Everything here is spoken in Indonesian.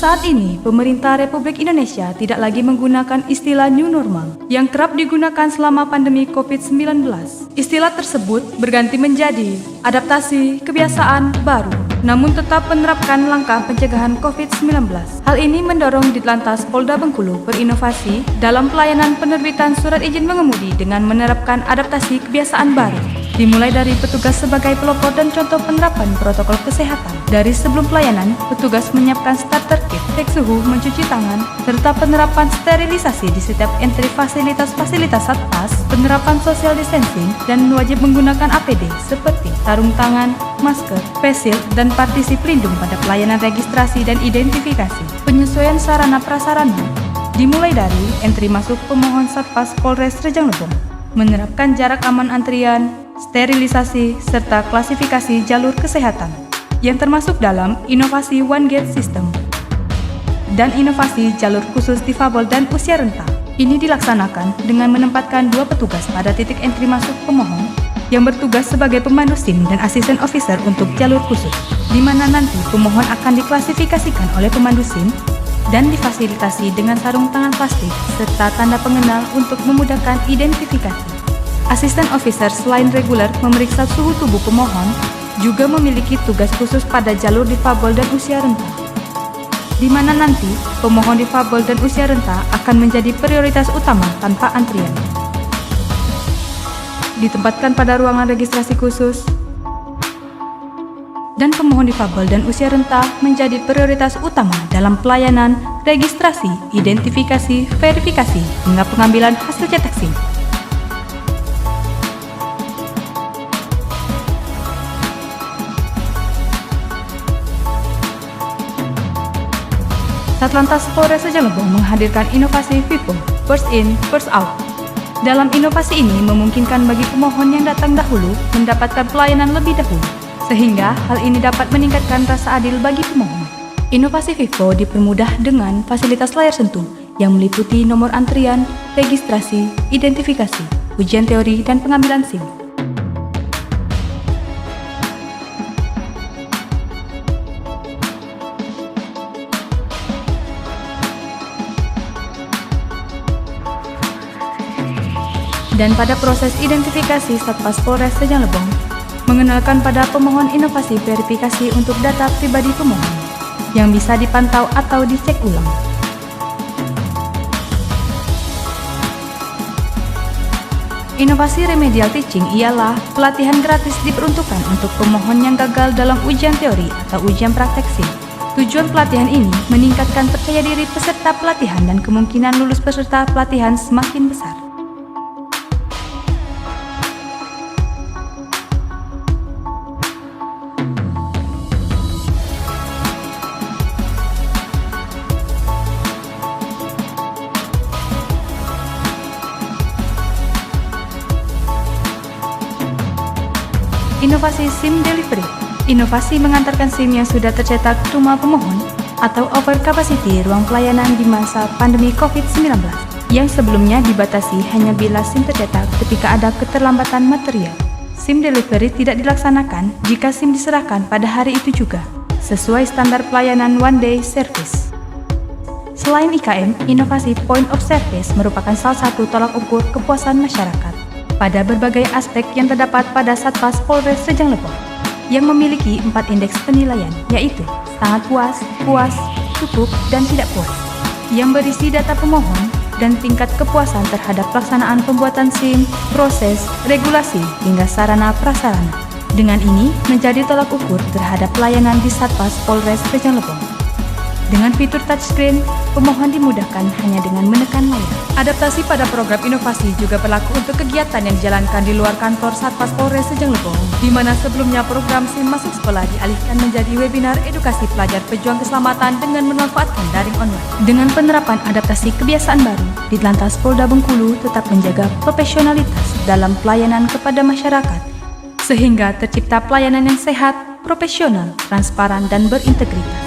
Saat ini, pemerintah Republik Indonesia tidak lagi menggunakan istilah new normal yang kerap digunakan selama pandemi COVID-19. Istilah tersebut berganti menjadi adaptasi kebiasaan baru, namun tetap menerapkan langkah pencegahan COVID-19. Hal ini mendorong Ditlantas Polda Bengkulu berinovasi dalam pelayanan penerbitan surat izin mengemudi dengan menerapkan adaptasi kebiasaan baru. Dimulai dari petugas sebagai pelopor dan contoh penerapan protokol kesehatan. Dari sebelum pelayanan, petugas menyiapkan starter kit, cek suhu, mencuci tangan, serta penerapan sterilisasi di setiap entry fasilitas-fasilitas satpas, penerapan social distancing, dan wajib menggunakan APD seperti sarung tangan, masker, face shield, dan partisi pelindung pada pelayanan registrasi dan identifikasi. Penyesuaian sarana prasarana dimulai dari entry masuk pemohon satpas Polres Rejang Lebong, menerapkan jarak aman antrian, sterilisasi, serta klasifikasi jalur kesehatan yang termasuk dalam inovasi One Gate System dan inovasi jalur khusus difabel dan usia renta. Ini dilaksanakan dengan menempatkan 2 petugas pada titik entry masuk pemohon yang bertugas sebagai pemandu SIM dan asisten officer untuk jalur khusus, di mana nanti pemohon akan diklasifikasikan oleh pemandu SIM dan difasilitasi dengan sarung tangan plastik serta tanda pengenal untuk memudahkan identifikasi. Asisten officer selain reguler memeriksa suhu tubuh pemohon, juga memiliki tugas khusus pada jalur difabel dan usia renta, di mana nanti pemohon difabel dan usia renta akan menjadi prioritas utama tanpa antrian. Ditempatkan pada ruangan registrasi khusus, dan pemohon difabel dan usia renta menjadi prioritas utama dalam pelayanan registrasi, identifikasi, verifikasi, hingga pengambilan hasil cetak SIM. Ditlantas Polres Rejang Lebong menghadirkan inovasi FIFO, First In, First Out. Dalam inovasi ini memungkinkan bagi pemohon yang datang dahulu mendapatkan pelayanan lebih dahulu, sehingga hal ini dapat meningkatkan rasa adil bagi pemohon. Inovasi FIFO dipermudah dengan fasilitas layar sentuh yang meliputi nomor antrian, registrasi, identifikasi, ujian teori, dan pengambilan SIM. Dan pada proses identifikasi, Satpas Polres Rejang Lebong mengenalkan pada pemohon inovasi verifikasi untuk data pribadi pemohon yang bisa dipantau atau dicek ulang. Inovasi remedial teaching ialah pelatihan gratis diperuntukkan untuk pemohon yang gagal dalam ujian teori atau ujian praktek SIM. Tujuan pelatihan ini meningkatkan percaya diri peserta pelatihan dan kemungkinan lulus peserta pelatihan semakin besar. Inovasi SIM Delivery. Inovasi mengantarkan SIM yang sudah tercetak ke rumah pemohon atau over capacity ruang pelayanan di masa pandemi COVID-19 yang sebelumnya dibatasi hanya bila SIM tercetak ketika ada keterlambatan material. SIM Delivery tidak dilaksanakan jika SIM diserahkan pada hari itu juga, sesuai standar pelayanan One Day Service. Selain IKM, inovasi Point of Service merupakan salah satu tolak ukur kepuasan masyarakat pada berbagai aspek yang terdapat pada Satpas Polres Rejang Lebong yang memiliki 4 indeks penilaian, yaitu sangat puas, puas, cukup, dan tidak puas, yang berisi data pemohon dan tingkat kepuasan terhadap pelaksanaan pembuatan SIM, proses, regulasi, hingga sarana prasarana. Dengan ini menjadi tolak ukur terhadap pelayanan di Satpas Polres Rejang Lebong. Dengan fitur touchscreen, pemohon dimudahkan hanya dengan menekan layar. Adaptasi pada program inovasi juga berlaku untuk kegiatan yang dijalankan di luar kantor Satpas Polres Rejang Lebong, di mana sebelumnya program SIM masuk sekolah dialihkan menjadi webinar edukasi pelajar pejuang keselamatan dengan memanfaatkan daring online. Dengan penerapan adaptasi kebiasaan baru, Ditlantas Polda Bengkulu tetap menjaga profesionalitas dalam pelayanan kepada masyarakat, sehingga tercipta pelayanan yang sehat, profesional, transparan, dan berintegritas.